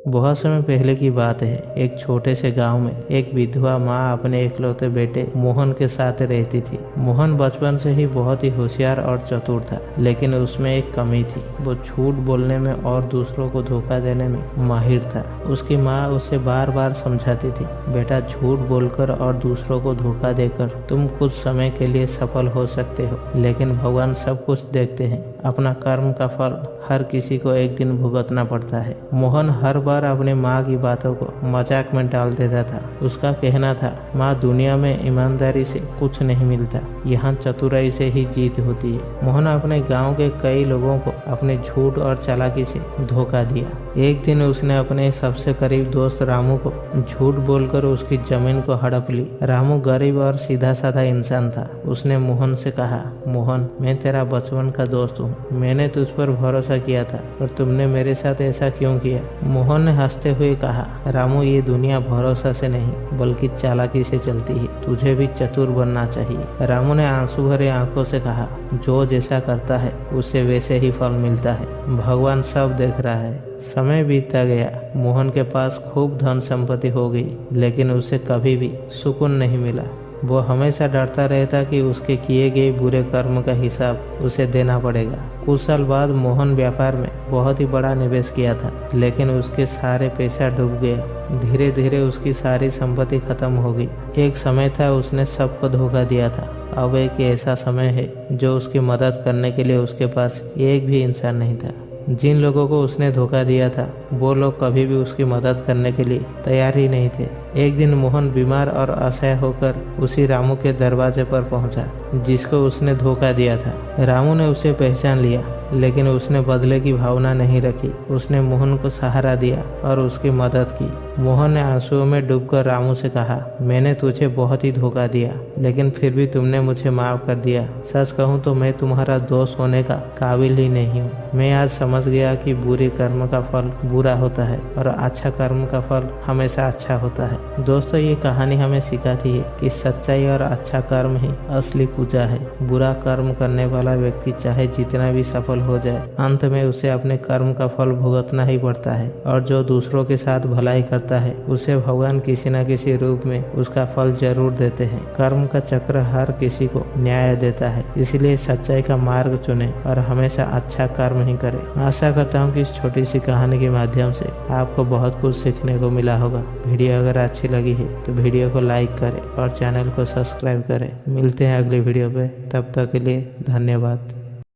बहुत समय पहले की बात है। एक छोटे से गांव में एक विधवा माँ अपने इकलौते बेटे मोहन के साथ रहती थी। मोहन बचपन से ही बहुत ही होशियार और चतुर था, लेकिन उसमें एक कमी थी। वो झूठ बोलने में और दूसरों को धोखा देने में माहिर था। उसकी माँ उसे बार बार समझाती थी, बेटा झूठ बोलकर और दूसरों को धोखा देकर तुम कुछ समय के लिए सफल हो सकते हो, लेकिन भगवान सब कुछ देखते हैं। अपना कर्म का फल हर किसी को एक दिन भुगतना पड़ता है। मोहन हर बार अपनी माँ की बातों को मजाक में डाल देता था। उसका कहना था, माँ दुनिया में ईमानदारी से कुछ नहीं मिलता, यहाँ चतुराई से ही जीत होती है। मोहन अपने गांव के कई लोगों को अपने झूठ और चालाकी से धोखा दिया। एक दिन उसने अपने सबसे करीब दोस्त रामू को झूठ बोलकर उसकी जमीन को हड़प ली। रामू गरीब और सीधा साधा इंसान था। उसने मोहन से कहा, मोहन मैं तेरा बचपन का दोस्त हूँ, मैंने तुझ पर भरोसा किया था, पर तुमने मेरे साथ ऐसा क्यों किया? मोहन ने हंसते हुए कहा, रामू ये दुनिया भरोसा से नहीं बल्कि चालाकी से चलती है, तुझे भी चतुर बनना चाहिए। रामू ने आंसू भरे आंखों से कहा, जो जैसा करता है उसे वैसे ही फल मिलता है, भगवान सब देख रहा है। समय बीतता गया। मोहन के पास खूब धन संपत्ति हो गई, लेकिन उसे कभी भी सुकून नहीं मिला। वो हमेशा डरता रहता कि उसके किए गए बुरे कर्म का हिसाब उसे देना पड़ेगा। कुछ साल बाद मोहन व्यापार में बहुत ही बड़ा निवेश किया था, लेकिन उसके सारे पैसा डूब गया। धीरे धीरे उसकी सारी संपत्ति खत्म हो गई। एक समय था उसने सबको धोखा दिया था। अब एक ऐसा समय है जो उसकी मदद करने के लिए उसके पास एक भी इंसान नहीं था। जिन लोगों को उसने धोखा दिया था वो लोग कभी भी उसकी मदद करने के लिए तैयार ही नहीं थे। एक दिन मोहन बीमार और असहाय होकर उसी रामू के दरवाजे पर पहुंचा, जिसको उसने धोखा दिया था। रामू ने उसे पहचान लिया, लेकिन उसने बदले की भावना नहीं रखी। उसने मोहन को सहारा दिया और उसकी मदद की। मोहन ने आंसुओं में डूबकर रामू से कहा, मैंने तुझे बहुत ही धोखा दिया, लेकिन फिर भी तुमने मुझे माफ कर दिया। सच कहूँ तो मैं तुम्हारा दोस्त होने का काबिल ही नहीं हूँ। मैं आज समझ गया कि बुरे कर्म का फल बुरा होता है और अच्छा कर्म का फल हमेशा अच्छा होता है। दोस्तों, ये कहानी हमें सिखाती है कि सच्चाई और अच्छा कर्म ही असली पूजा है। बुरा कर्म करने वाला व्यक्ति चाहे जितना भी सफल हो जाए, अंत में उसे अपने कर्म का फल भुगतना ही पड़ता है। और जो दूसरों के साथ भलाई करता है, उसे भगवान किसी न किसी रूप में उसका फल जरूर देते हैं। कर्म का चक्र हर किसी को न्याय देता है, इसलिए सच्चाई का मार्ग चुने और हमेशा अच्छा कर्म ही करें। आशा करता हूँ कि इस छोटी सी कहानी के माध्यम से आपको बहुत कुछ सीखने को मिला होगा। वीडियो अगर अच्छी लगी है तो वीडियो को लाइक करें और चैनल को सब्सक्राइब करें। मिलते हैं अगली वीडियो पे, तब तक के लिए धन्यवाद।